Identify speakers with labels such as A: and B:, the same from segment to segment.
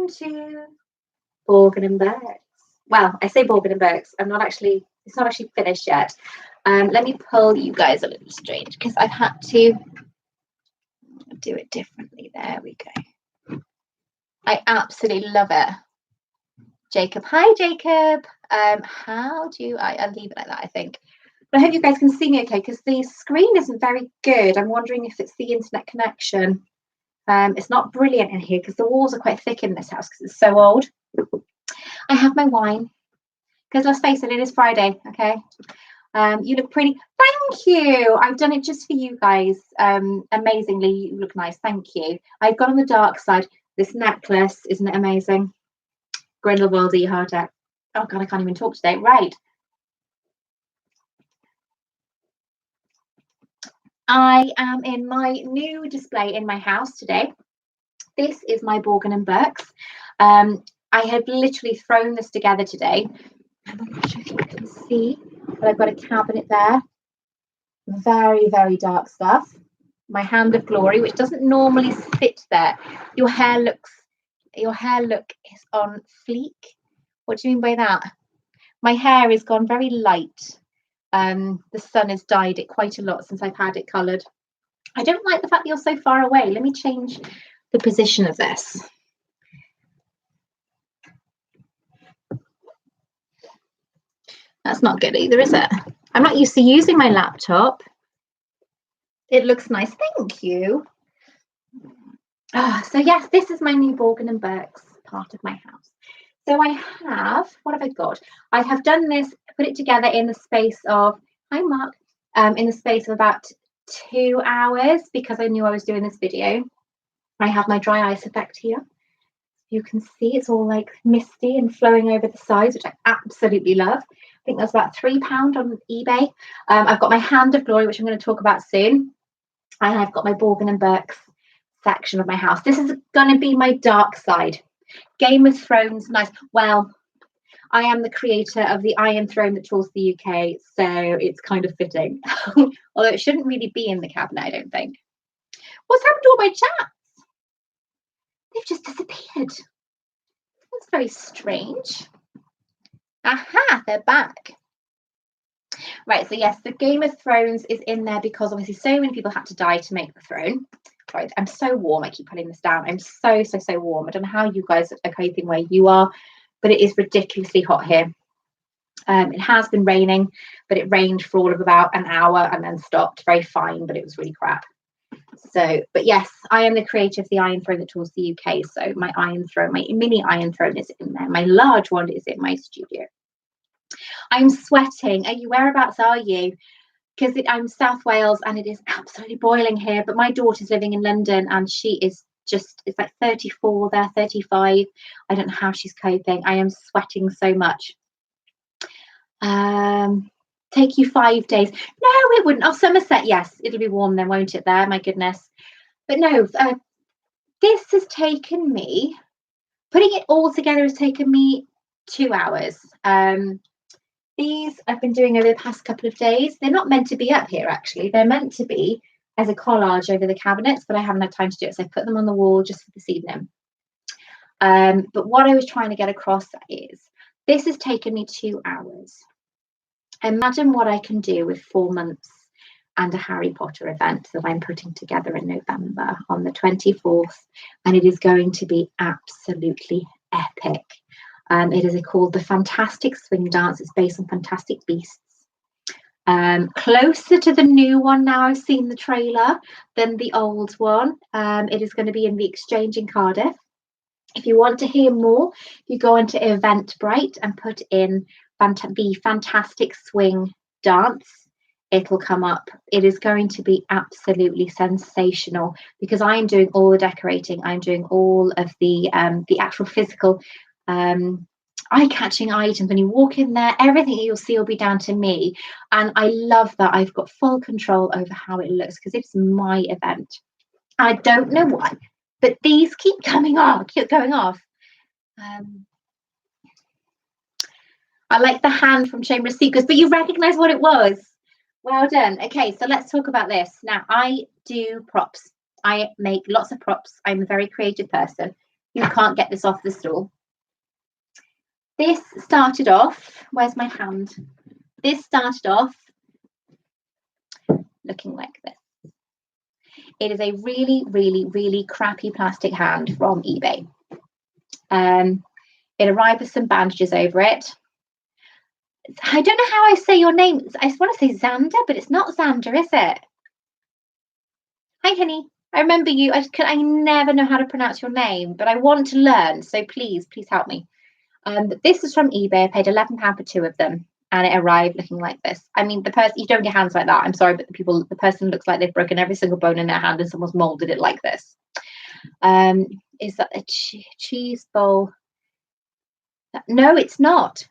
A: welcome to Borgin and Burks. Well, I say Borgin and Burks. It's not actually finished yet. Let me pull you guys a little strange because I've had to do it differently. There we go. I absolutely love it. Jacob, hi Jacob. How do I'll leave it like that, I think. But I hope you guys can see me okay because the screen isn't very good. I'm wondering if it's the internet connection. It's not brilliant in here because the walls are quite thick in this house because it's so old. I have my wine because let's face it is Friday. Okay. You look pretty. Thank you. I've done it just for you guys. Amazingly, you look nice. Thank you. I've gone on the dark side. This necklace, isn't it amazing? Grindelwald heart out. Oh God, I can't even talk today. Right. I am in my new display in my house today. This is my Borgin and Burks. I had literally thrown this together today. I'm not sure if you can see, but I've got a cabinet there. Very, very dark stuff. My hand of glory, which doesn't normally fit there. Your hair look is on fleek. What do you mean by that? My hair has gone very light. The sun has dyed it quite a lot since I've had it coloured. I don't like the fact that you're so far away. Let me change the position of this. That's not good either, is it? I'm not used to using my laptop. It looks nice. Thank you. So yes, this is my new Borgin and Burks part of my house. So I have, what have I got? I have done this, put it together in the space of, hi Mark, in the space of about 2 hours because I knew I was doing this video. I have my dry ice effect here. You can see it's all like misty and flowing over the sides, which I absolutely love. I think that's about £3 on eBay. I've got my hand of glory, which I'm going to talk about soon. And I've got my Borgin and Burks section of my house. This is going to be my dark side. Game of Thrones, nice. Well, I am the creator of the Iron Throne that tours the UK, so it's kind of fitting. Although it shouldn't really be in the cabinet, I don't think. What's happened to all my chats? They've just disappeared. That's very strange. Aha, they're back. Right, so yes, the Game of Thrones is in there because obviously so many people had to die to make the throne. Right, I'm so warm. I keep putting this down. I'm so warm. I don't know how you guys are coping where you are, but it is ridiculously hot here. It has been raining, but it rained for all of about an hour and then stopped. Very fine, but it was really crap. So, but yes, I am the creator of the Iron Throne that tours the UK. So my Iron Throne, my mini Iron Throne is in there. My large one is in my studio. I'm sweating. Whereabouts are you? Because I'm South Wales and it is absolutely boiling here. But my daughter's living in London and she is it's like 34 there, 35. I don't know how she's coping. I am sweating so much. Take you 5 days. No, it wouldn't. Oh, Somerset, yes, it'll be warm then, won't it there? My goodness. But no, this has taken me, putting it all together has taken me 2 hours. These I've been doing over the past couple of days. They're not meant to be up here, actually. They're meant to be as a collage over the cabinets, but I haven't had time to do it. So I put them on the wall just for this evening. But what I was trying to get across is this has taken me 2 hours. Imagine what I can do with 4 months and a Harry Potter event that I'm putting together in November on the 24th. And it is going to be absolutely epic. It is called The Fantastic Swing Dance. It's based on Fantastic Beasts. Closer to the new one now, I've seen the trailer, than the old one. It is going to be in the Exchange in Cardiff. If you want to hear more, you go into Eventbrite and put in the Fantastic Swing Dance. It'll come up. It is going to be absolutely sensational because I am doing all the decorating. I'm doing all of the actual physical eye-catching items. When you walk in there, everything you'll see will be down to me. And I love that I've got full control over how it looks because it's my event. I don't know why, but these keep going off. I like the hand from Chamber of Secrets, but you recognize what it was. Well done. Okay, so let's talk about this. Now, I do props. I make lots of props. I'm a very creative person. You can't get this off the stool. This started off, where's my hand? This started off looking like this. It is a really, really, really crappy plastic hand from eBay. It arrived with some bandages over it. I don't know how I say your name. I just want to say Xander, but it's not Xander, is it? Hi, honey. I remember you. I never know how to pronounce your name, but I want to learn. So please help me. But this is from eBay. I paid £11 for 2 of them, and it arrived looking like this. I mean, the person, you don't get hands like that. I'm sorry, but the person looks like they've broken every single bone in their hand, and someone's molded it like this. Is that a cheese bowl? No, it's not.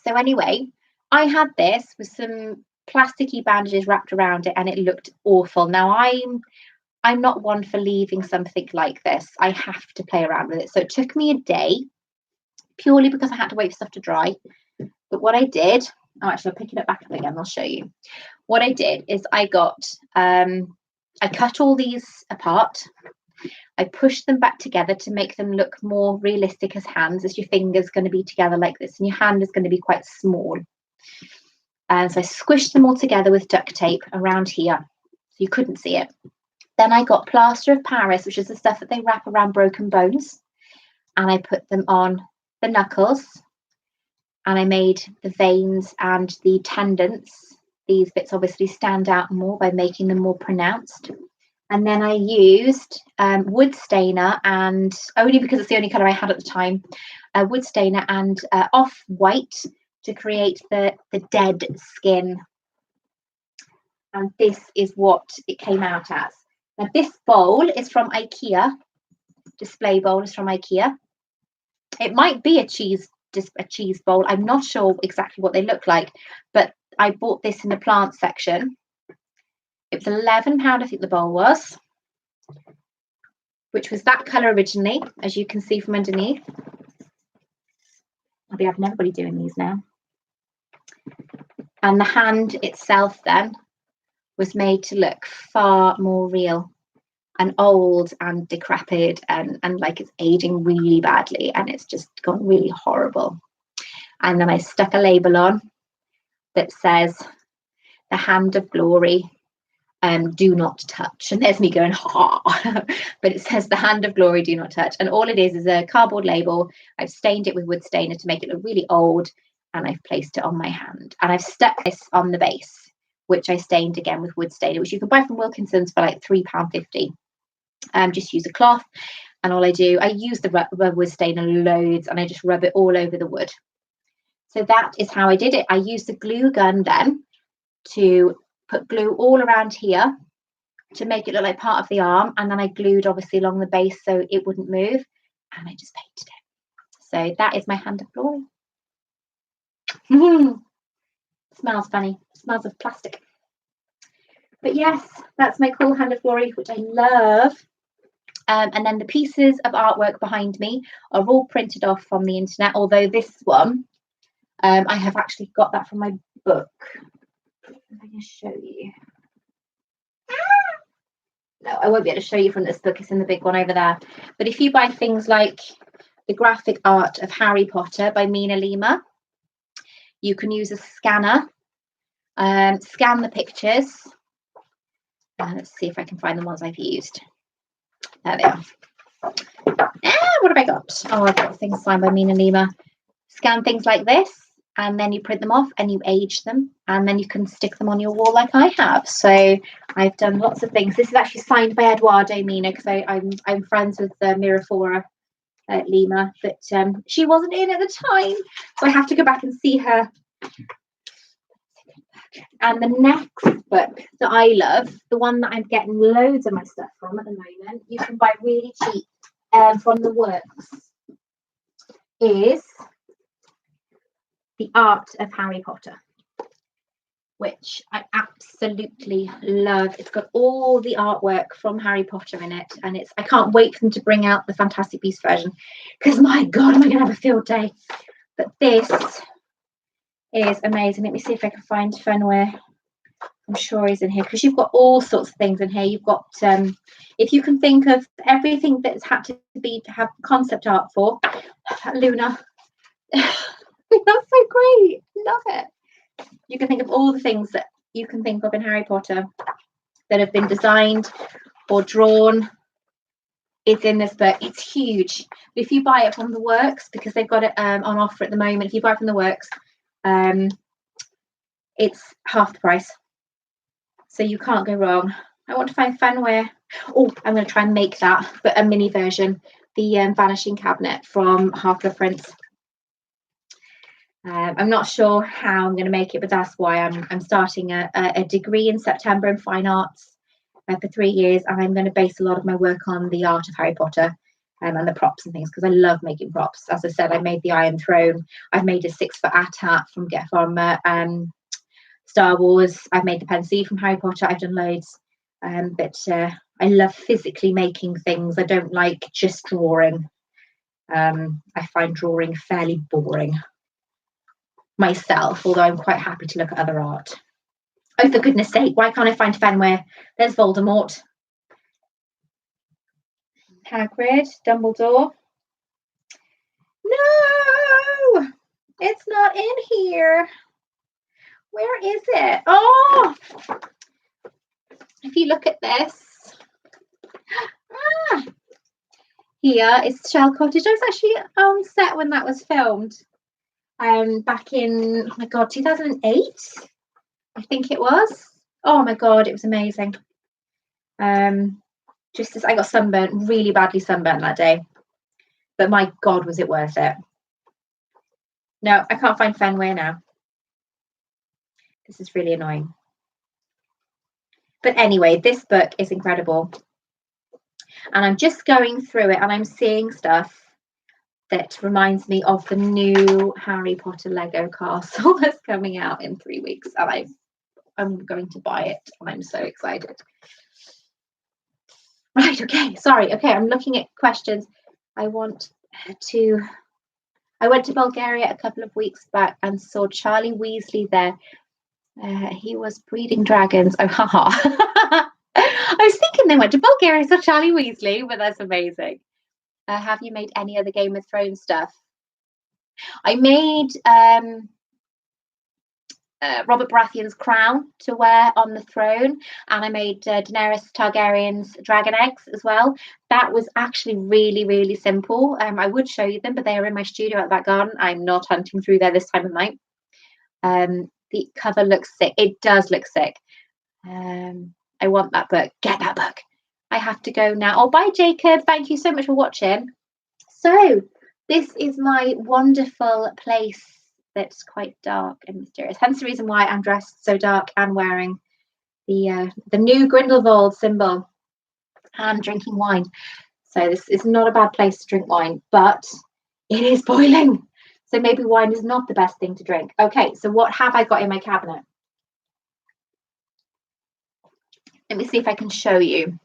A: So anyway, I had this with some plasticky bandages wrapped around it, and it looked awful. Now I'm not one for leaving something like this. I have to play around with it. So it took me a day, purely because I had to wait for stuff to dry. But what I did, actually I'll pick it back up again, I'll show you. What I did is I cut all these apart. I pushed them back together to make them look more realistic as hands, as your finger's going to be together like this, and your hand is going to be quite small. And so I squished them all together with duct tape around here, so you couldn't see it. Then I got plaster of Paris, which is the stuff that they wrap around broken bones, and I put them on the knuckles, and I made the veins and the tendons. These bits obviously stand out more by making them more pronounced. And then I used wood stainer, and only because it's the only colour I had at the time, wood stainer and off-white to create the dead skin. And this is what it came out as. Now this bowl is from IKEA. Display bowl is from IKEA. It might be a cheese bowl. I'm not sure exactly what they look like, but I bought this in the plant section. It was £11, I think the bowl was, which was that colour originally, as you can see from underneath. I'll be having everybody doing these now. And the hand itself then was made to look far more real and old and decrepit and like it's aging really badly, and it's just gone really horrible. And then I stuck a label on that says the hand of glory, do not touch. And there's me going, ha. But it says the hand of glory, do not touch. And all it is a cardboard label. I've stained it with wood stainer to make it look really old, and I've placed it on my hand. And I've stuck this on the base, which I stained again with wood stainer, which you can buy from Wilkinson's for like £3.50. Just use a cloth, and all I use the wood stainer loads, and I just rub it all over the wood. So that is how I did it. I used the glue gun then to put glue all around here to make it look like part of the arm, and then I glued obviously along the base so it wouldn't move, and I just painted it. So that is my hand of glory. Smells funny. Smells of plastic. But yes, that's my cool hand of glory, which I love. And then the pieces of artwork behind me are all printed off from the internet, although this one, I have actually got that from my book. I'm going to show you. No, I won't be able to show you from this book. It's in the big one over there. But if you buy things like The Graphic Art of Harry Potter by Mina Lima, you can use a scanner, scan the pictures. Let's see if I can find the ones I've used. There they are. What have I got? Oh, I've got things signed by Mina Lima. Scan things like this, and then you print them off and you age them, and then you can stick them on your wall like I have. So I've done lots of things. This is actually signed by Eduardo Mina, because I'm friends with Miraflora Lima, but she wasn't in at the time, so I have to go back and see her. And the next book that I love, the one that I'm getting loads of my stuff from at the moment, you can buy really cheap from the works, is The Art of Harry Potter, which I absolutely love. It's got all the artwork from Harry Potter in it, and I can't wait for them to bring out the Fantastic Beasts version, because my God, am I going to have a field day. But this is amazing. Let me see if I can find Fenway I'm sure he's in here because you've got all sorts of things in here. You've got, if you can think of everything that's had to be to have concept art for, Luna. That's so great. Love it. You can think of all the things that you can think of in Harry Potter that have been designed or drawn. It's in this book. It's huge. If you buy it from the Works, because they've got it on offer at the moment, if you buy it from the Works, it's half the price. So you can't go wrong. I want to find fanware. Oh, I'm going to try and make that, but a mini version. The Vanishing Cabinet from Half-Blood Prince. I'm not sure how I'm going to make it, but that's why I'm starting a degree in September in fine arts for 3 years, and I'm going to base a lot of my work on the art of Harry Potter and the props and things, because I love making props. As I said, I made the Iron Throne. I've made a 6-foot AT-AT from Star Wars. I've made the Pensée from Harry Potter. I've done loads, but I love physically making things. I don't like just drawing. I find drawing fairly boring myself, although I'm quite happy to look at other art. Oh, for goodness sake, why can't I find Fenway? There's Voldemort. Hagrid, Dumbledore. No, it's not in here. Where is it? Oh, if you look at this, here is Shell Cottage. I was actually on set when that was filmed. Back in, oh my God, 2008, I think it was. Oh my God, it was amazing. Just as I got sunburnt, really badly sunburnt that day. But my God, was it worth it. No, I can't find Fenway now. This is really annoying. But anyway, this book is incredible. And I'm just going through it and I'm seeing stuff that reminds me of the new Harry Potter Lego castle that's coming out in 3 weeks. And I'm going to buy it and I'm so excited. Right, okay, sorry. Okay, I'm looking at questions. I went to Bulgaria a couple of weeks back and saw Charlie Weasley there. He was breeding dragons. Oh, haha. I was thinking they went to Bulgaria, saw Charlie Weasley, but that's amazing. Have you made any other Game of Thrones stuff? I made Robert Baratheon's crown to wear on the throne, and I made Daenerys Targaryen's dragon eggs as well. That was actually really, really simple. I would show you them, but they are in my studio at the back garden. I'm not hunting through there this time of night. The cover looks sick. It does look sick. I want that book. Get that book. I have to go now. Oh, bye, Jacob. Thank you so much for watching. So this is my wonderful place that's quite dark and mysterious. Hence the reason why I'm dressed so dark and wearing the new Grindelwald symbol and drinking wine. So this is not a bad place to drink wine, but it is boiling. So maybe wine is not the best thing to drink. Okay, so what have I got in my cabinet? Let me see if I can show you.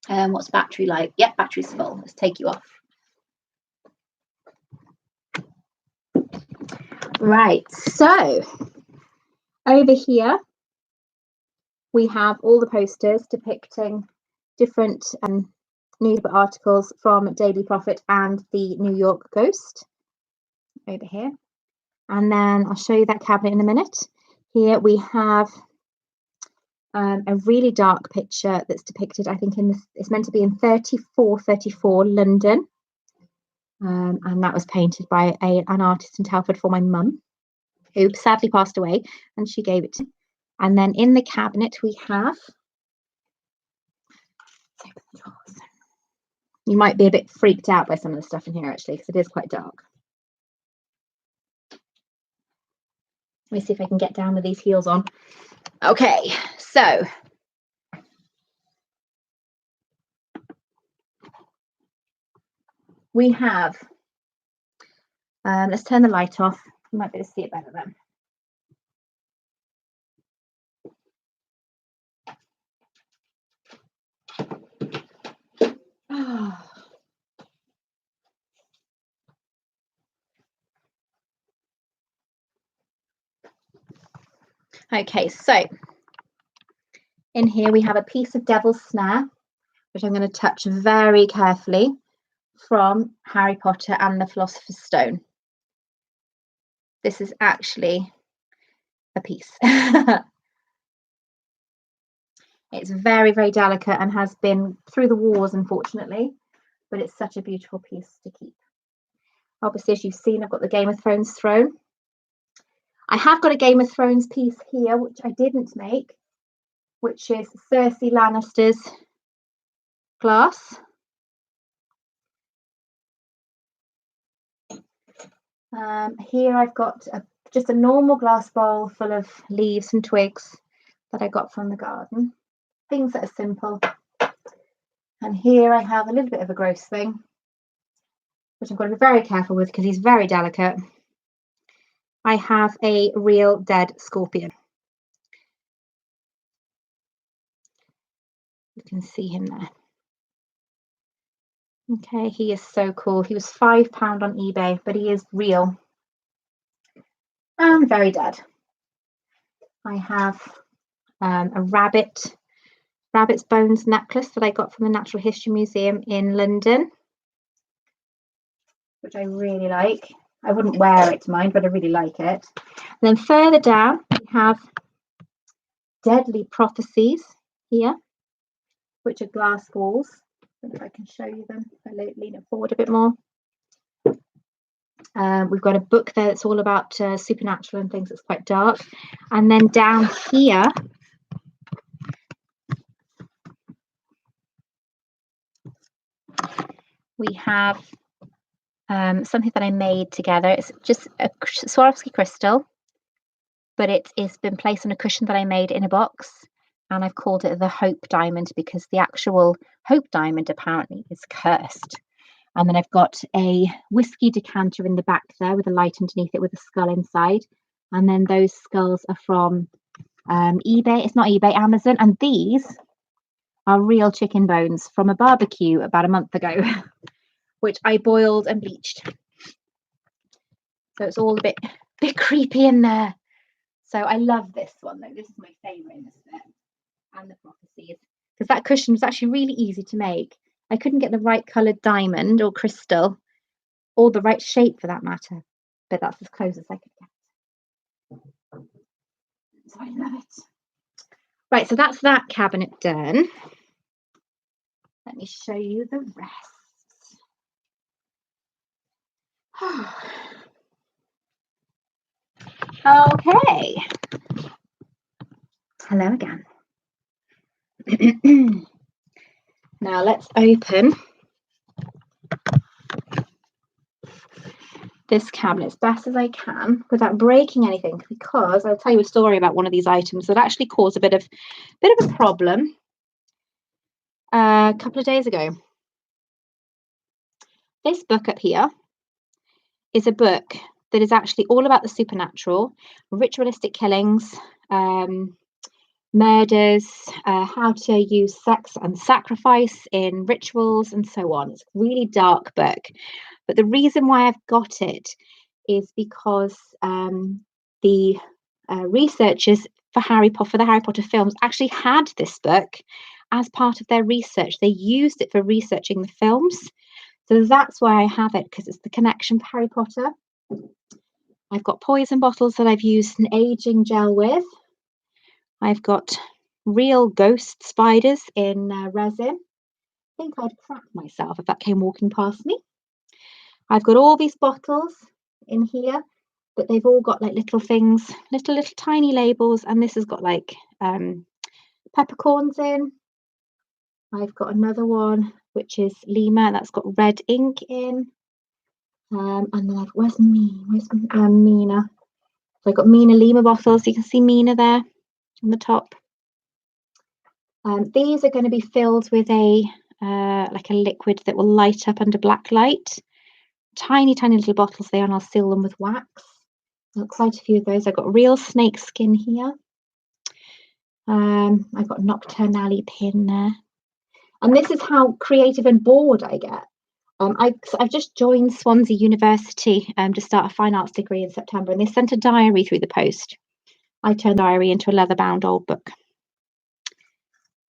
A: What's battery like? Yep, battery's full. Let's take you off. Right, so over here we have all the posters depicting different newspaper articles from Daily Prophet and the New York Ghost over here. And then I'll show you that cabinet in a minute. Here we have a really dark picture that's depicted, I think, it's meant to be in 34 London. And that was painted by an artist in Telford for my mum, who sadly passed away, and she gave it to me. And then in the cabinet we have, you might be a bit freaked out by some of the stuff in here actually, because it is quite dark. Let me see if I can get down with these heels on. Okay, so we have, let's turn the light off. You might be able to see it better then. Okay, so In here we have a piece of Devil's Snare, which I'm going to touch very carefully, from Harry Potter and the Philosopher's Stone. This is actually a piece. It's very, very delicate and has been through the wars, unfortunately, but it's such a beautiful piece to keep. Obviously, as you've seen, I've got the Game of Thrones throne. I have got a Game of Thrones piece here, which I didn't make, which is Cersei Lannister's glass. Here I've got just a normal glass bowl full of leaves and twigs that I got from the garden. Things that are simple. And here I have a little bit of a gross thing, which I've got to be very careful with because he's very delicate. I have a real dead scorpion. You can see him there. Okay, he is so cool. He was £5 on eBay, but he is real and very dead. I have a rabbit's bones necklace that I got from the Natural History Museum in London, which I really like. I wouldn't wear it to mine, but I really like it. And then further down, we have Deadly Prophecies here, which are glass balls. I don't know if I can show you them. If I lean it forward a bit more. We've got a book there that's all about supernatural and things that's quite dark. And then down here, we have something that I made together. It's just a Swarovski crystal, but it has been placed on a cushion that I made in a box. And I've called it the Hope Diamond because the actual Hope Diamond apparently is cursed. And then I've got a whiskey decanter in the back there with a light underneath it with a skull inside. And then those skulls are from eBay. It's not eBay, Amazon. And these are real chicken bones from a barbecue about a month ago, which I boiled and bleached. So it's all a bit creepy in there. So I love this one though. This is my favourite in this set. And the prophecies, because that cushion was actually really easy to make. I couldn't get the right coloured diamond or crystal, or the right shape for that matter, but that's as close as I could get. So I love it. Right, so that's that cabinet done. Let me show you the rest. Okay. Hello again. Now let's open this cabinet as best as I can without breaking anything, because I'll tell you a story about one of these items that actually caused a bit of a problem a couple of days ago. This book up here is a book that is actually all about the supernatural, ritualistic killings, murders, how to use sex and sacrifice in rituals and so on. It's a really dark book. But the reason why I've got it is because the researchers for the Harry Potter films actually had this book as part of their research. They used it for researching the films. So that's why I have it, because it's the connection for Harry Potter. I've got poison bottles that I've used an aging gel with. I've got real ghost spiders in resin. I think I'd crack myself if that came walking past me. I've got all these bottles in here, but they've all got like little things, little tiny labels, and this has got like peppercorns in. I've got another one which is Lima, that's got red ink in. And then where's Mina? So I've got Mina Lima bottles. You can see Mina there on the top. These are going to be filled with a like a liquid that will light up under black light. Tiny little bottles there, and I'll seal them with wax. I've got quite a few of those. I've got real snake skin here. I've got Nocturnally pin there. And this is how creative and bored I get. I've just joined Swansea University to start a fine arts degree in September, and they sent a diary through the post. I turned diary into a leather-bound old book.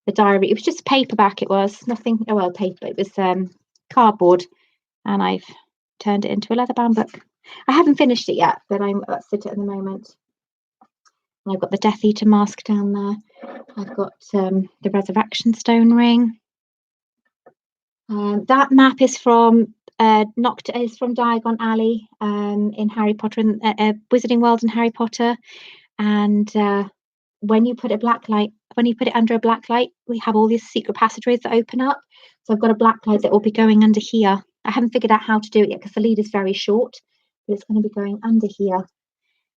A: the diary. It was just paperback. It was nothing. Oh well, paper. It was cardboard, and I've turned it into a leather-bound book. I haven't finished it yet, but that's it at the moment. And I've got the Death Eater mask down there. I've got the Resurrection Stone ring. That map is from Diagon Alley in Harry Potter and Wizarding World and Harry Potter. And when you put it under a black light, we have all these secret passageways that open up. So I've got a black light that will be going under here. I haven't figured out how to do it yet because the lead is very short, but it's going to be going under here.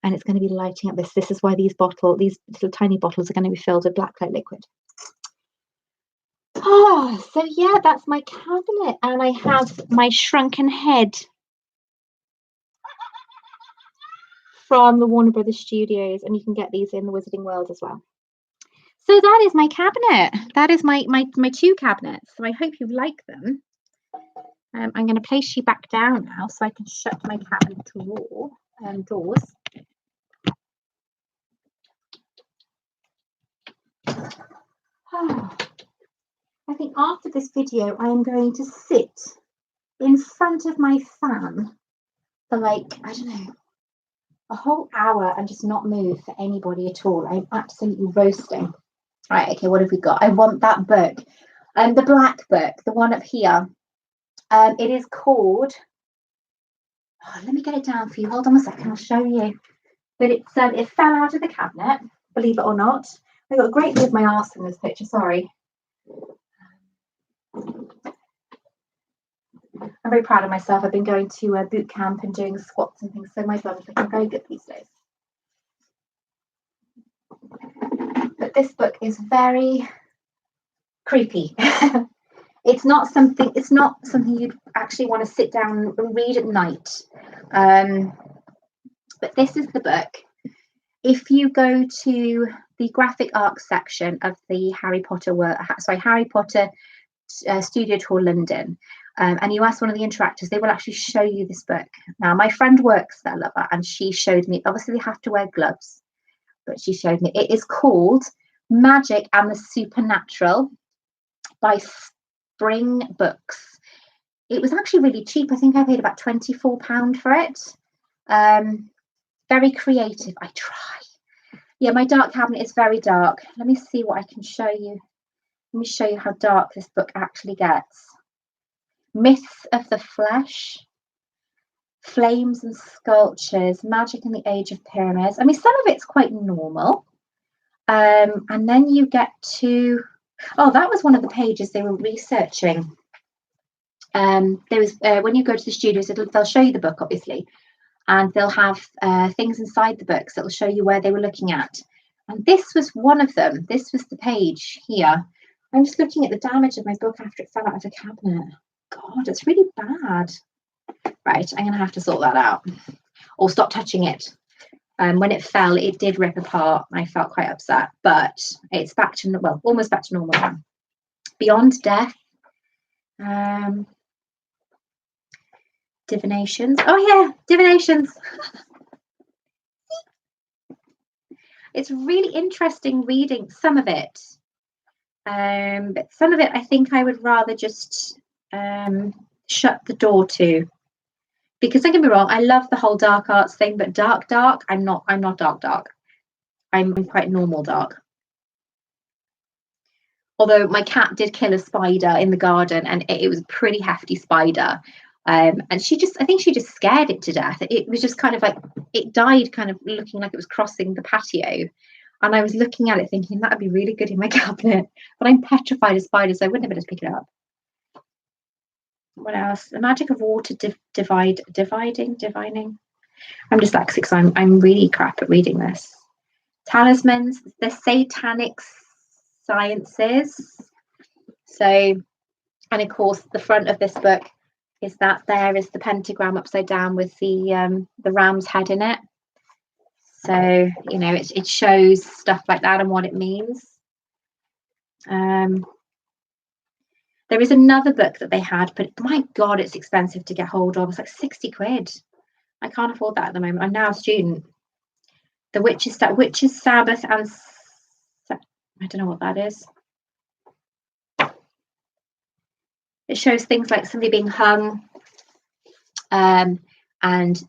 A: And it's going to be lighting up this. This is why these little tiny bottles are going to be filled with blacklight liquid. Oh, so yeah, that's my cabinet. And I have my shrunken head from the Warner Brothers Studios. And you can get these in the Wizarding World as well. So that is my cabinet. That is my two cabinets. So I hope you like them. I'm going to place you back down now so I can shut my cabinet doors. I think after this video, I am going to sit in front of my fan for like, I don't know, a whole hour and just not move for anybody at all. I'm absolutely roasting. Right, okay, what have we got? I want that book. The black book, the one up here. It is called, let me get it down for you. Hold on a second, I'll show you. But it fell out of the cabinet, believe it or not. I got a great view of my arse in this picture, sorry. I'm very proud of myself. I've been going to boot camp and doing squats and things, so my blood is looking very good these days. But this book is very creepy. It's not something you'd actually want to sit down and read at night. But this is the book. If you go to the graphic arts section of the Harry Potter Studio Tour London, and you ask one of the interactors, they will actually show you this book. Now, my friend works there, Lover, and she showed me. Obviously, they have to wear gloves, but she showed me. It is called Magic and the Supernatural by Spring Books. It was actually really cheap. I think I paid about £24 for it. Very creative. I try. Yeah, my dark cabinet is very dark. Let me see what I can show you. Let me show you how dark this book actually gets. Myths of the Flesh, Flames and Sculptures, Magic in the Age of Pyramids. I mean, some of it's quite normal. And then you get to, that was one of the pages they were researching. There was when you go to the studios, they'll show you the book, obviously, and they'll have things inside the books that will show you where they were looking at. And this was one of them. This was the page here. I'm just looking at the damage of my book after it fell out of the cabinet. God, it's really bad. Right, I'm going to have to sort that out or stop touching it. When it fell, it did rip apart. I felt quite upset, but it's back to, almost back to normal now. Beyond Death. Divinations. Oh yeah, divinations. It's really interesting reading some of it. But some of it I think I would rather just shut the door to. Because don't get me wrong, I love the whole dark arts thing, but dark, I'm not dark. I'm quite normal dark. Although my cat did kill a spider in the garden, and it was a pretty hefty spider. And I think she just scared it to death. It was just kind of like, it died kind of looking like it was crossing the patio. And I was looking at it thinking that would be really good in my cabinet. But I'm petrified of spiders, so I wouldn't have been able to pick it up. What else? The Magic of Water, divining. I'm dyslexic, so I'm really crap at reading this. Talismans, the Satanic Sciences. So, and of course, the front of this book is that there is the pentagram upside down with the ram's head in it. So, you know, it shows stuff like that and what it means. There is another book that they had, but my God, it's expensive to get hold of. It's like 60 quid. I can't afford that at the moment. I'm now a student. The Witch's Sabbath and I don't know what that is. It shows things like somebody being hung, and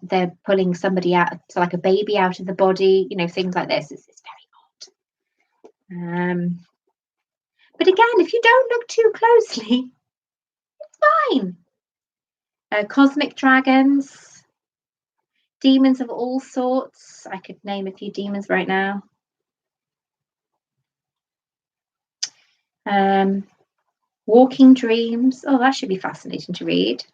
A: they're pulling somebody out, so like a baby out of the body, you know, things like this. It's very odd. But again, if you don't look too closely, it's fine. Cosmic dragons, demons of all sorts. I could name a few demons right now. Walking dreams. Oh, that should be fascinating to read.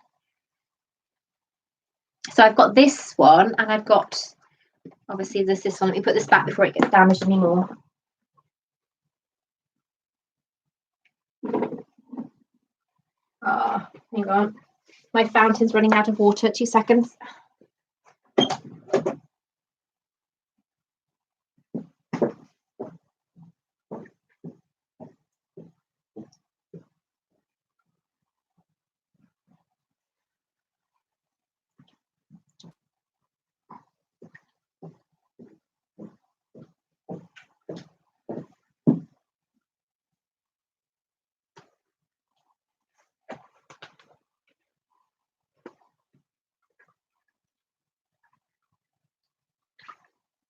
A: So I've got this one, and I've got, obviously there's this one. Let me put this back before it gets damaged anymore. Oh, hang on. My fountain's running out of water. 2 seconds.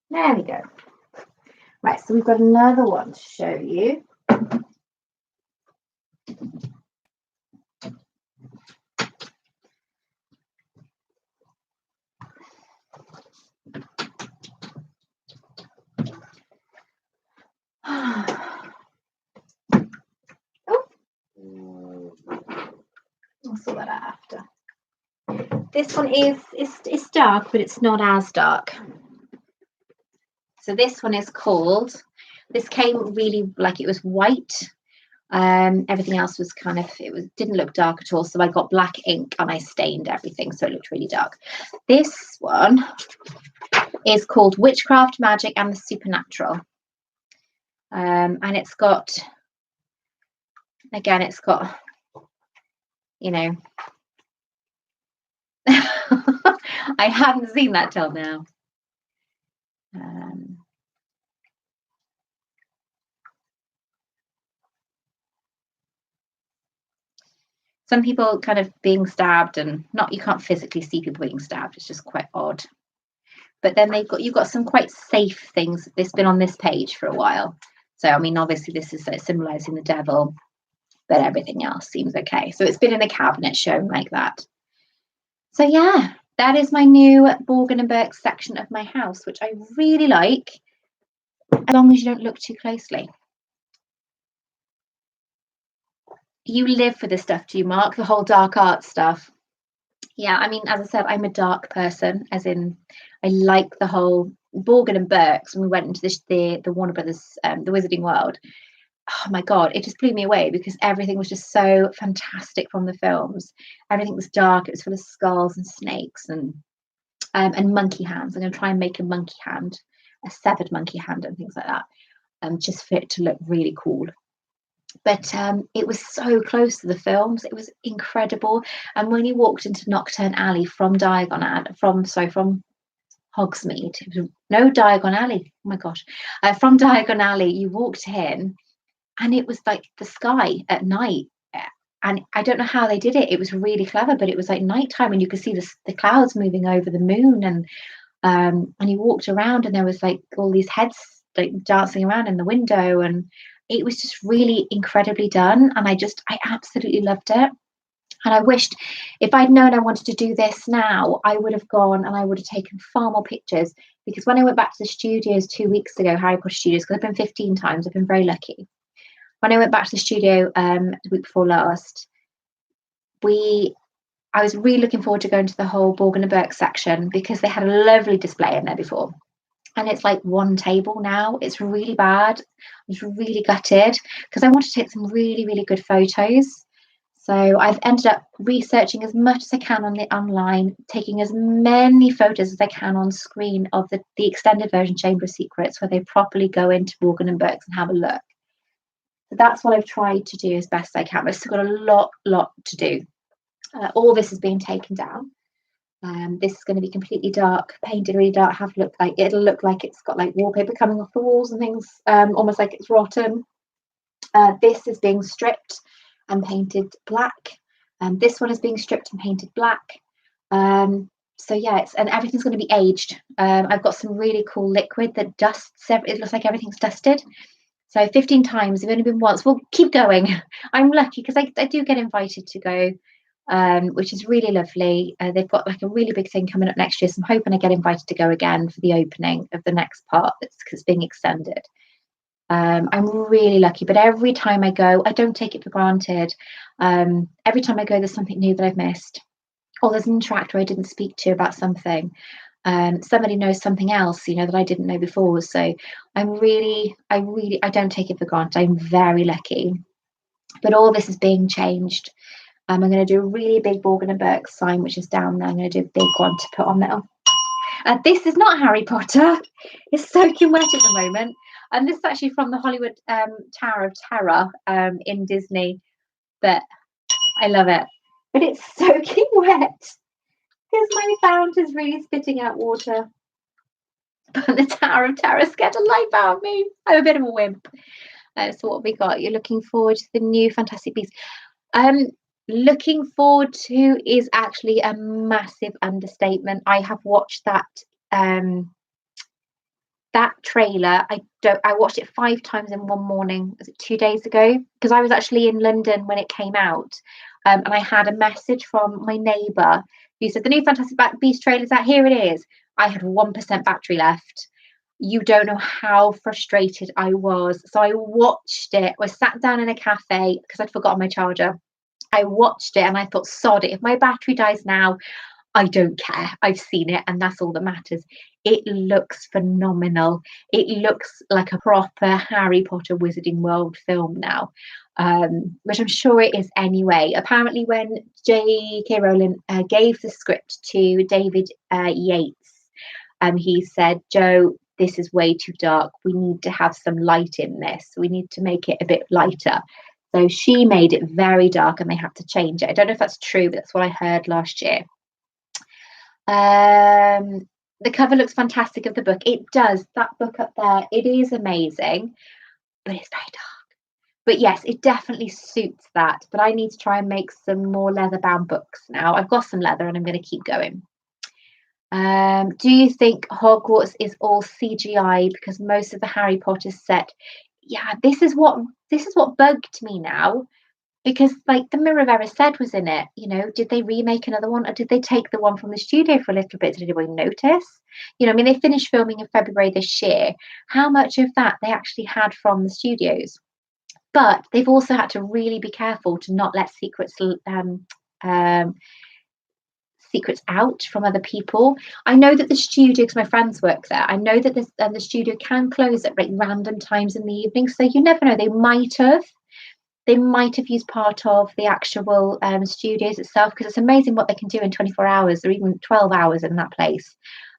A: There we go. Right, so we've got another one to show you. I'll sort that out after. This one is it's dark, but it's not as dark. So this one is called, this came really like it was white. Everything else was kind of, didn't look dark at all. So I got black ink and I stained everything, so it looked really dark. This one is called Witchcraft, Magic and the Supernatural. And it's got, again, it's got, you know, I hadn't seen that till now. Some people kind of being stabbed, and not, you can't physically see people being stabbed. It's just quite odd. But then you've got some quite safe things. It's been on this page for a while. So, I mean, obviously this is symbolizing the devil, but everything else seems okay. So it's been in a cabinet shown like that. So yeah, that is my new Borgin and Burke section of my house, which I really like, as long as you don't look too closely. You live for this stuff, do you, Mark? The whole dark art stuff? Yeah, I mean, as I said, I'm a dark person, as in I like the whole Borgin and Burke's. When we went into the Warner Brothers, the Wizarding World, oh my God, it just blew me away because everything was just so fantastic from the films. Everything was dark. It was full of skulls and snakes and monkey hands. I'm going to try and make a monkey hand, a severed monkey hand and things like that, just for it to look really cool. But it was so close to the films. It was incredible. And when you walked into Knockturn Alley from Hogsmeade, it was no Diagon Alley. Oh my gosh, from Diagon Alley, you walked in, and it was like the sky at night. And I don't know how they did it. It was really clever, but it was like nighttime, and you could see the clouds moving over the moon, and you walked around, and there was like all these heads like dancing around in the window, and it was just really incredibly done. And I absolutely loved it. And I wished, if I'd known I wanted to do this now, I would have gone and I would have taken far more pictures, because when I went back to the studios 2 weeks ago, Harry Potter Studios, because I've been 15 times, I've been very lucky. When I went back to the studio the week before last, I was really looking forward to going to the whole Borgin and Burke section, because they had a lovely display in there before. And it's like one table now. It's really bad. I was really gutted because I wanted to take some really, really good photos. So I've ended up researching as much as I can online, taking as many photos as I can on screen of the extended version Chamber of Secrets, where they properly go into Borgin and Burke's and have a look. So that's what I've tried to do as best I can. But I've still got a lot to do. All this is being taken down. This is going to be completely dark, painted really dark. It'll look like it's got like wallpaper coming off the walls and things, almost like it's rotten. This is being stripped and painted black. This one is being stripped and painted black. So yeah, and everything's going to be aged. I've got some really cool liquid that dusts. It looks like everything's dusted. So 15 times. I've only been once. We'll keep going. I'm lucky because I do get invited to go, which is really lovely. They've got like a really big thing coming up next year, so I'm hoping I get invited to go again for the opening of the next part that's being extended. I'm really lucky, but every time I go, I don't take it for granted. Every time I go, there's something new that I've missed, or there's an interactor I didn't speak to about something. Somebody knows something else, that I didn't know before. So I don't take it for granted. I'm very lucky. But all this is being changed. I'm going to do a really big Borgin and Burke sign, which is down there. I'm going to do a big one to put on there. This is not Harry Potter. It's soaking wet at the moment. And this is actually from the Hollywood Tower of Terror in Disney. But I love it. But it's soaking wet because my fountain's really spitting out water. But the Tower of Terror scared the life out of me. I'm a bit of a wimp. So what have we got? You're looking forward to the new Fantastic Beasts. Looking forward to is actually a massive understatement. I have watched that trailer. I watched it 5 times in one morning. Was it 2 days ago? Because I was actually in London when it came out, and I had a message from my neighbour who said the new Fantastic Beasts trailer's out. Here it is. I had 1% battery left. You don't know how frustrated I was. So I watched it. I sat down in a cafe because I'd forgotten my charger. I watched it and I thought, sod it. If my battery dies now, I don't care. I've seen it and that's all that matters. It looks phenomenal. It looks like a proper Harry Potter Wizarding World film now, which I'm sure it is anyway. Apparently, when J.K. Rowling gave the script to David Yates, he said, Joe, this is way too dark. We need to have some light in this. We need to make it a bit lighter. So she made it very dark and they had to change it. I don't know if that's true, but that's what I heard last year. The cover looks fantastic of the book. It does. That book up there, it is amazing, but it's very dark. But yes, it definitely suits that. But I need to try and make some more leather-bound books now. I've got some leather and I'm going to keep going. Do you think Hogwarts is all CGI because most of the Harry Potter set? Yeah, this is what bugged me now, because like the Mirror of Erised was in it. Did they remake another one or did they take the one from the studio for a little bit? Did anybody notice? They finished filming in February this year. How much of that they actually had from the studios? But they've also had to really be careful to not let secrets out from other people. I know that the studio, because my friends work there, I know that the studio can close at like random times in the evening. So you never know, they might have used part of the actual studios itself, because it's amazing what they can do in 24 hours or even 12 hours in that place.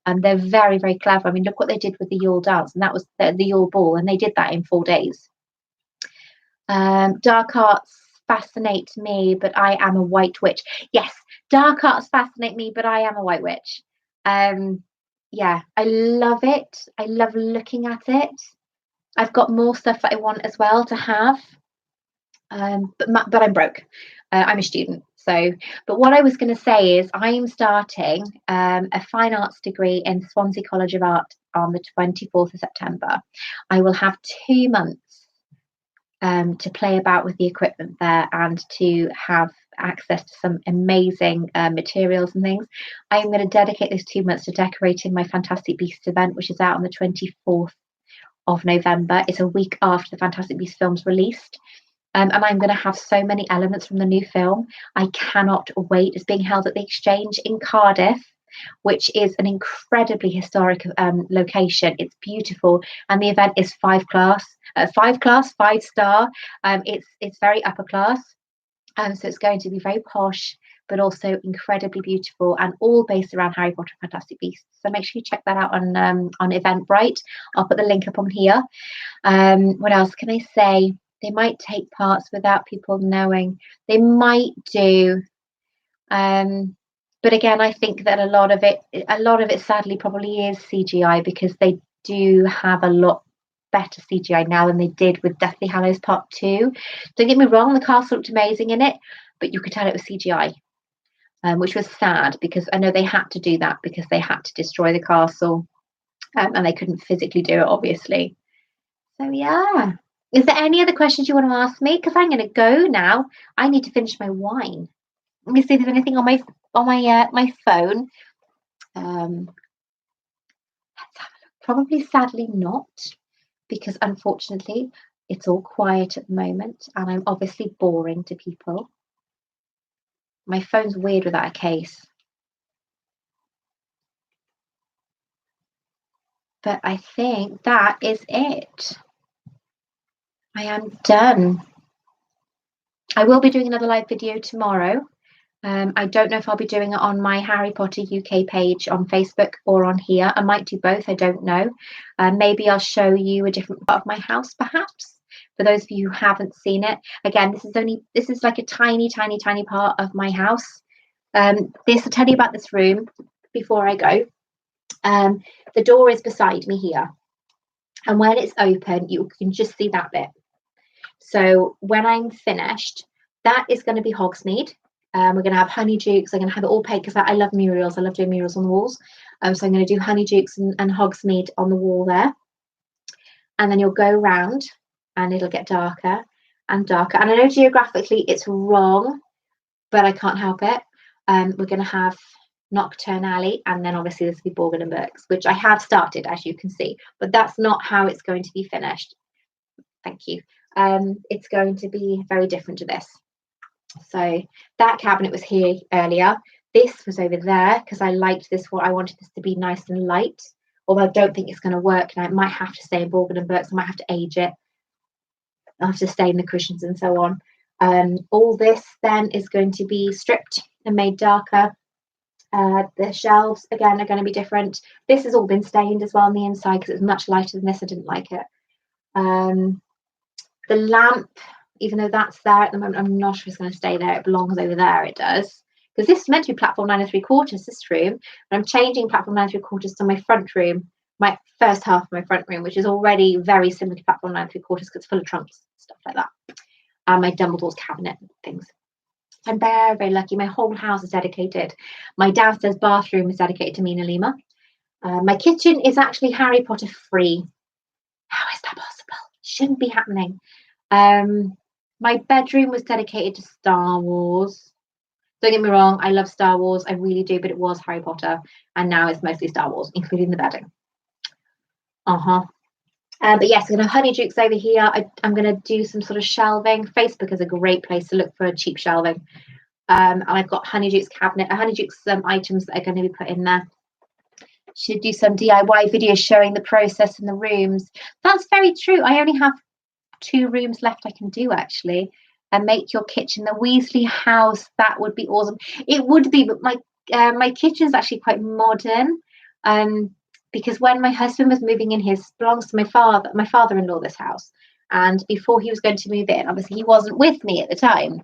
A: And they're very, very clever. I mean, look what they did with the Yule Dance, and that was the Yule Ball, and they did that in 4 days. Dark arts fascinate me, but I am a white witch. Yes, dark arts fascinate me, but I am a white witch. Yeah, I love it. I love looking at it. I've got more stuff that I want as well to have. But I'm broke. I'm a student. But what I was going to say is I'm starting a fine arts degree in Swansea College of Art on the 24th of September. I will have 2 months to play about with the equipment there and to have access to some amazing materials and things. I'm going to dedicate those 2 months to decorating my Fantastic Beasts event, which is out on the 24th of November. It's a week after the Fantastic Beasts film's released. And I'm going to have so many elements from the new film. I cannot wait. It's being held at the Exchange in Cardiff, which is an incredibly historic location. It's beautiful, and the event is 5 star. It's very upper class, so it's going to be very posh, but also incredibly beautiful, and all based around Harry Potter and Fantastic Beasts. So make sure you check that out on Eventbrite. I'll put the link up on here. What else can I say? They might take parts without people knowing. They might do. But again, I think that a lot of it sadly probably is CGI, because they do have a lot better CGI now than they did with Deathly Hallows Part 2. Don't get me wrong, the cast looked amazing in it, but you could tell it was CGI, which was sad because I know they had to do that because they had to destroy the castle, and they couldn't physically do it, obviously. So yeah. Is there any other questions you want to ask me? Because I'm going to go now. I need to finish my wine. Let me see if there's anything on my phone. Let's have a look. Probably, sadly, not, because unfortunately, it's all quiet at the moment, and I'm obviously boring to people. My phone's weird without a case. But I think that is it. I am done. I will be doing another live video tomorrow. I don't know if I'll be doing it on my Harry Potter UK page on Facebook or on here. I might do both, I don't know. Maybe I'll show you a different part of my house, perhaps, for those of you who haven't seen it. Again, this is like a tiny, tiny, tiny part of my house. I'll tell you about this room before I go. The door is beside me here, and when it's open, you can just see that bit. So when I'm finished, that is going to be Hogsmeade. We're going to have Honeydukes. I'm going to have it all painted because I love murals. I love doing murals on the walls. So I'm going to do Honeydukes and Hogsmeade on the wall there. And then you'll go round and it'll get darker and darker. And I know geographically it's wrong, but I can't help it. We're going to have Nocturne Alley, and then obviously this will be Borgin and Burkes, which I have started, as you can see, but that's not how it's going to be finished. Thank you. It's going to be very different to this. So that cabinet was here earlier. This was over there because I liked this one. I wanted this to be nice and light, although I don't think it's going to work. And I might have to stay in Borgin and Burkes. I might have to age it. I'll have to stain the cushions and so on. All this then is going to be stripped and made darker. The shelves, again, are going to be different. This has all been stained as well on the inside because it's much lighter than this. I didn't like it. The lamp, even though that's there at the moment, I'm not sure it's going to stay there. It belongs over there. It does. Because this is meant to be platform 9 3/4, this room. And I'm changing platform 9 3/4 to my front room, my first half of my front room, which is already very similar to platform 9 3/4 because it's full of trunks, stuff like that. And my Dumbledore's cabinet and things. I'm very, very lucky. My whole house is dedicated. My downstairs bathroom is dedicated to Mina Lima. My kitchen is actually Harry Potter free. How is that possible? Shouldn't be happening. My bedroom was dedicated to Star Wars. Don't get me wrong, I love Star Wars, I really do, but it was Harry Potter, and now it's mostly Star Wars, including the bedding. But yes, I'm going to have Honeydukes over here. I'm going to do some sort of shelving. Facebook is a great place to look for cheap shelving. And I've got Honeydukes cabinet, Honeydukes items that are going to be put in there. Should do some DIY videos showing the process in the rooms. That's very true. I only have 2 rooms left I can do, actually. And make your kitchen the Weasley house. That would be awesome. It would be, but my kitchen is actually quite modern. Because when my husband was moving in, his belongs to my father-in-law, this house. And before he was going to move in, obviously he wasn't with me at the time.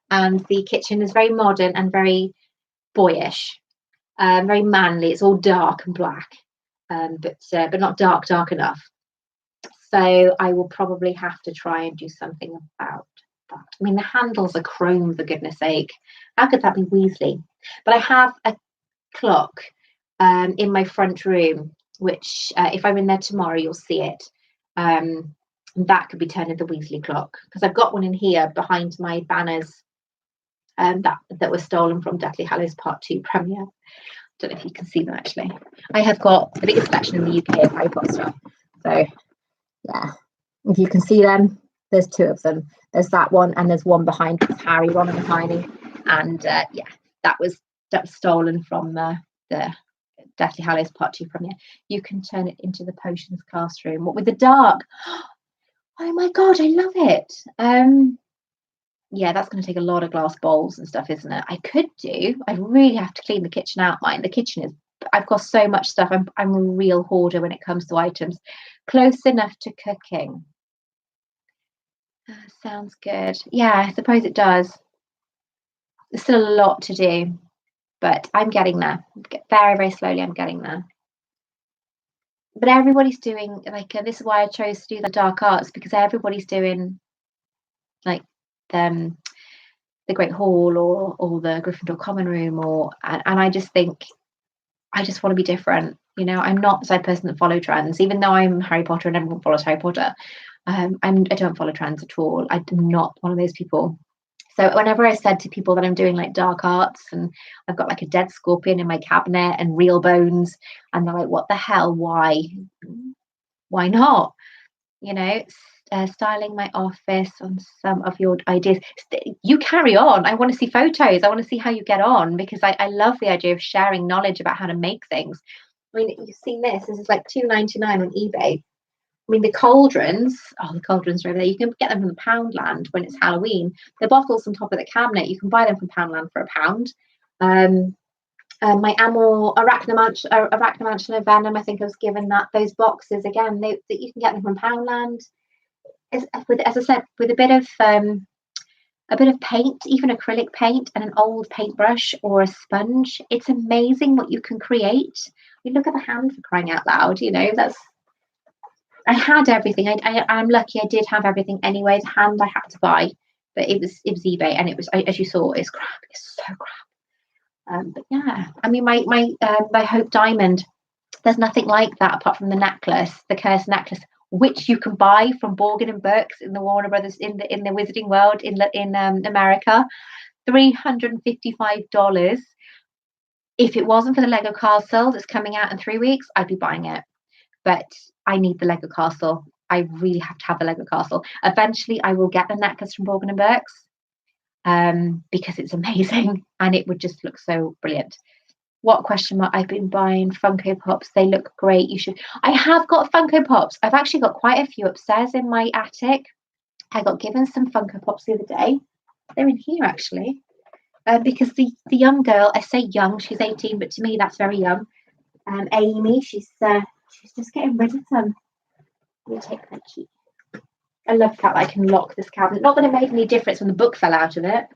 A: And the kitchen is very modern and very boyish, very manly. It's all dark and black, but not dark enough. So I will probably have to try and do something about that. I mean, the handles are chrome, for goodness sake. How could that be Weasley? But I have a clock in my front room, which if I'm in there tomorrow, you'll see it. That could be turned into the Weasley clock, because I've got one in here behind my banners that were stolen from Deathly Hallows Part 2 premiere. Don't know if you can see them, actually. I have got the biggest collection in the UK of Harry Potter stuff. So yeah, if you can see them, there's 2 of them. There's that one, and there's one behind Harry, Ron and Hermione. And yeah, that was stolen from the Deathly Hallows Part 2 premiere. You can turn it into the potions classroom. What with the dark? Oh my god, I love it. Yeah, that's going to take a lot of glass bowls and stuff, isn't it? I really have to clean the kitchen out. The kitchen is, I've got so much stuff. I'm a real hoarder when it comes to items. Close enough to cooking. Sounds good. Yeah, I suppose it does. There's still a lot to do, but I'm getting there. Very, very slowly, I'm getting there. But everybody's doing, like, this is why I chose to do the dark arts, because everybody's doing, like, the Great Hall or the Gryffindor Common Room, and I just think I just want to be different. You know, I'm not the type of person that follow trends, even though I'm Harry Potter and everyone follows Harry Potter. I don't follow trends at all. I'm not one of those people. So whenever I said to people that I'm doing like dark arts and I've got like a dead scorpion in my cabinet and real bones, and they're like, what the hell? Why not? You know, styling my office on some of your ideas. You carry on. I want to see photos. I want to see how you get on, because I love the idea of sharing knowledge about how to make things. I mean, you've seen this. This is like £2.99 on eBay. I mean, the cauldrons are over there. You can get them from Poundland when it's Halloween. The bottles on top of the cabinet, you can buy them from Poundland for £1. My Amor Arachnomantia Venom, I think I was given those boxes again. That you can get them from Poundland. As I said, with a bit of paint, even acrylic paint, and an old paintbrush or a sponge, it's amazing what you can create. I mean, look at the hand, for crying out loud. You know, I had everything. I'm lucky I did have everything anyway. The hand I had to buy, but it was eBay, and it was, as you saw, it's crap. It's so crap. But yeah, I mean, my Hope Diamond, there's nothing like that apart from the necklace, the cursed necklace, which you can buy from Borgin and Burkes in the Warner Brothers in the Wizarding World in America, $355. If it wasn't for the Lego Castle that's coming out in 3 weeks, I'd be buying it. But I need the Lego Castle. I really have to have the Lego Castle. Eventually, I will get the necklace from Borgin and Burkes, because it's amazing and it would just look so brilliant. What question mark? I've been buying Funko Pops. They look great. You should. I have got Funko Pops. I've actually got quite a few upstairs in my attic. I got given some Funko Pops the other day. They're in here actually, because the young girl. I say young. She's 18, but to me that's very young. Amy. She's just getting rid of them. Let me take that key. I love the fact that I can lock this cabinet. Not that it made any difference when the book fell out of it.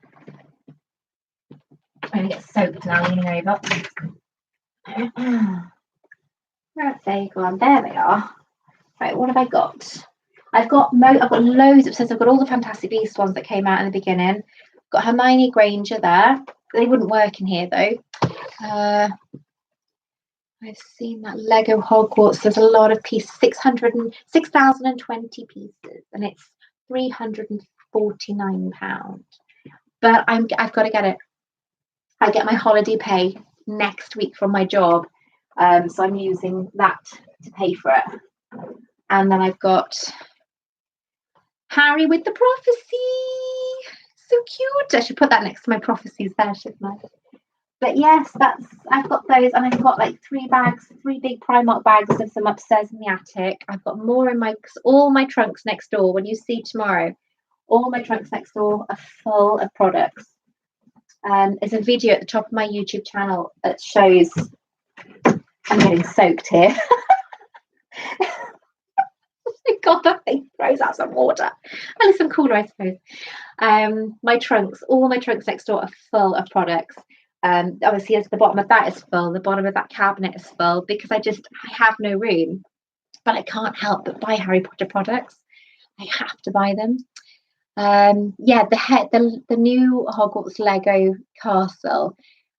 A: I'm going to get soaked now leaning over. Right, there you go on. There they are. Right, what have I got? I've got loads of sets. I've got all the Fantastic Beasts ones that came out in the beginning. Got Hermione Granger there. They wouldn't work in here though. I've seen that Lego Hogwarts. There's a lot of pieces. 6,020 pieces, and it's £349. But I've got to get it. I get my holiday pay next week from my job, so I'm using that to pay for it. And then I've got Harry with the prophecy. So cute. I should put that next to my prophecies there, shouldn't I? But yes, I've got those, and I've got like 3 big Primark bags of them upstairs in the attic. I've got more in all my trunks next door. When you see tomorrow, all my trunks next door are full of products. There's a video at the top of my YouTube channel that shows. I'm getting soaked here. Oh my God, that thing throws out some water. Well, some cooler, I suppose. All my trunks next door are full of products. Obviously, as the bottom of that is full, the bottom of that cabinet is full, because I have no room. But I can't help but buy Harry Potter products. I have to buy them. Yeah, the new Hogwarts Lego Castle.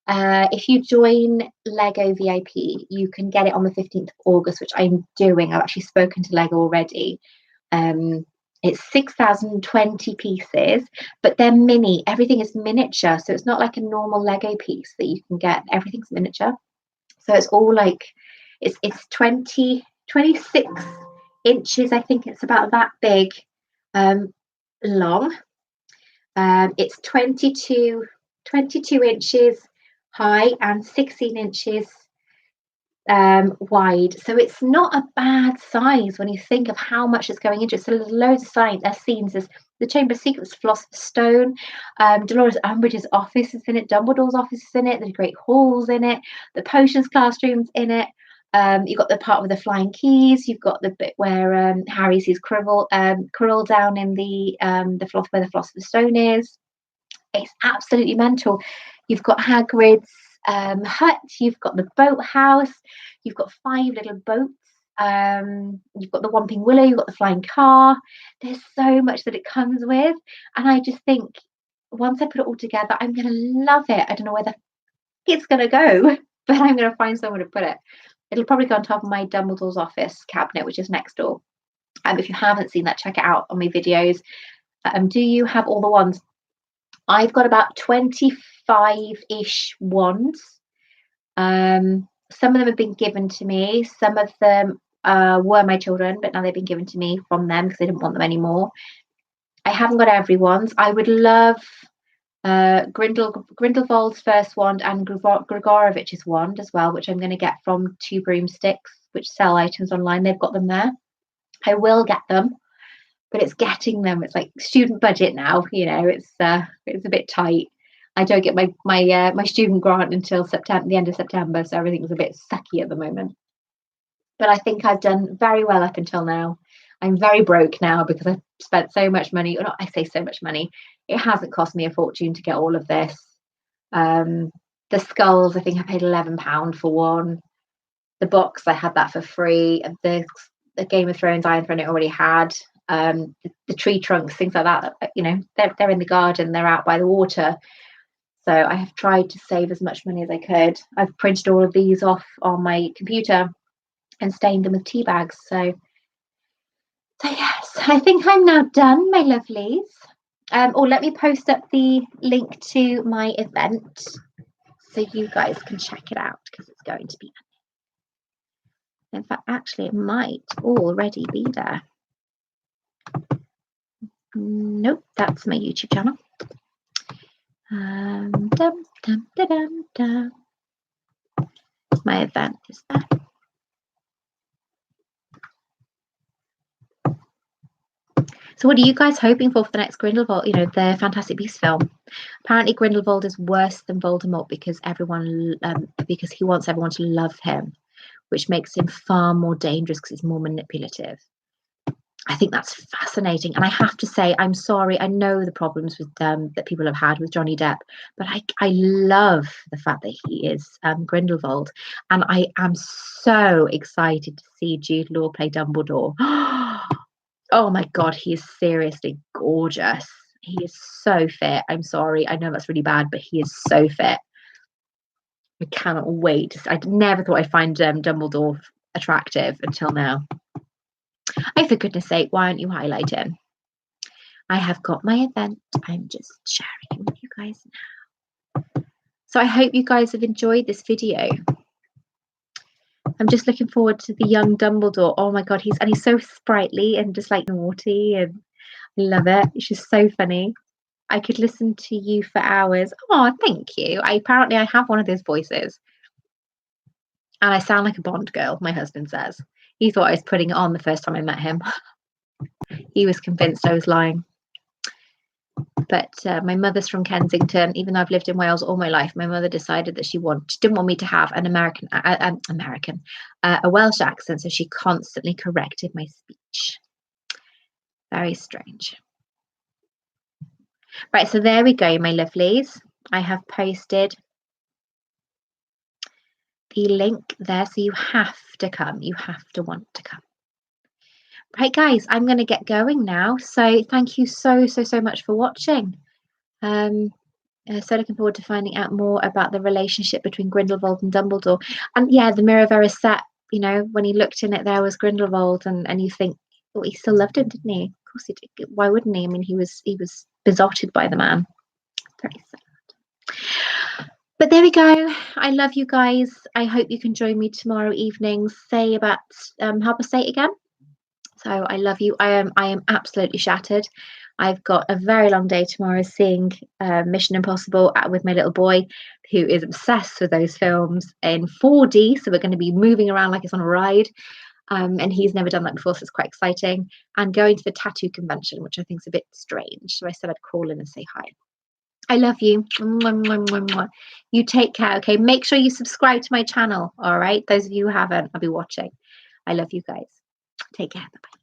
A: If you join Lego VIP, you can get it on the 15th of August, which I'm doing. I've actually spoken to Lego already. It's 6,020 pieces, but they're mini. Everything is miniature, so it's not like a normal Lego piece that you can get. Everything's miniature, so it's all like it's 26 inches. I think it's about that big, long. It's 22 inches high and 16 inches wide, so it's not a bad size when you think of how much is going into it. So there's loads of scenes. There's the Chamber of Secrets, Philosopher's Stone, Dolores Umbridge's office is in it, Dumbledore's office is in it, the Great Hall's in it, the potions classroom's in it. You've got the part with the flying keys. You've got the bit where Harry sees Quirrell down in where the Philosopher's Stone is. It's absolutely mental. You've got Hagrid's hut. You've got the boathouse. You've got 5 little boats. You've got the Whomping Willow. You've got the flying car. There's so much that it comes with, and I just think once I put it all together, I'm going to love it. I don't know where the it's going to go, but I'm going to find somewhere to put it. It'll probably go on top of my Dumbledore's office cabinet, which is next door. If you haven't seen that, check it out on my videos. Do you have all the wands? I've got about 25-ish wands. Some of them have been given to me. Some of them were my children, but now they've been given to me from them because they didn't want them anymore. I haven't got every wand. I would love Grindelwald's first wand and Grigorovich's wand as well, which I'm going to get from Two Broomsticks, which sell items online. They've got them there. I will get them, but it's getting them. It's like student budget now. You know, it's a bit tight. I don't get my student grant until September, the end of September, so everything's a bit sucky at the moment. But I think I've done very well up until now. I'm very broke now because I've spent so much money. Or not, I say so much money. It hasn't cost me a fortune to get all of this. The skulls, I think I paid £11 for one. The box, I had that for free. The Game of Thrones Iron Throne I already had. The tree trunks, things like that. You know, they're in the garden. They're out by the water. So I have tried to save as much money as I could. I've printed all of these off on my computer and stained them with tea bags. So yes, I think I'm now done, my lovelies. Or let me post up the link to my event so you guys can check it out because it's going to be. In fact, actually, it might already be there. Nope, that's my YouTube channel. My event is there. So what are you guys hoping for the next Grindelwald, you know, the Fantastic Beasts film? Apparently Grindelwald is worse than Voldemort because because he wants everyone to love him, which makes him far more dangerous because he's more manipulative. I think that's fascinating. And I have to say, I'm sorry, I know the problems with that people have had with Johnny Depp, but I love the fact that he is Grindelwald. And I am so excited to see Jude Law play Dumbledore. Oh my God, he is seriously gorgeous. He is so fit. I'm sorry. I know that's really bad, but he is so fit. I cannot wait. I never thought I'd find Dumbledore attractive until now. Oh, for goodness sake, why aren't you highlighting? I have got my event. I'm just sharing it with you guys now. So I hope you guys have enjoyed this video. I'm just looking forward to the young Dumbledore. Oh my God, he's so sprightly and just like naughty, and I love it. It's just so funny. I could listen to you for hours. Oh, thank you. Apparently I have one of those voices. And I sound like a Bond girl, my husband says. He thought I was putting it on the first time I met him. He was convinced I was lying. But my mother's from Kensington. Even though I've lived in Wales all my life, my mother decided that she didn't want me to have an a Welsh accent, so she constantly corrected my speech. Very strange. Right, so there we go, my lovelies. I have posted the link there, so you have to come. You have to want to come. Right, guys, I'm going to get going now. So thank you so much for watching. So looking forward to finding out more about the relationship between Grindelwald and Dumbledore. And yeah, the Mirror of Eris set, you know, when he looked in it, there was Grindelwald, and you think, oh, he still loved him, didn't he? Of course he did. Why wouldn't he? I mean, he was besotted by the man. Very sad. But there we go. I love you guys. I hope you can join me tomorrow evening. Say about 8:30 again. So I love you. I am absolutely shattered. I've got a very long day tomorrow seeing Mission Impossible with my little boy, who is obsessed with those films in 4D. So we're going to be moving around like it's on a ride. And he's never done that before, so it's quite exciting. And going to the tattoo convention, which I think is a bit strange. So I said I'd call in and say hi. I love you. You take care, okay? Make sure you subscribe to my channel, all right? Those of you who haven't, I'll be watching. I love you guys. Take care. Bye-bye.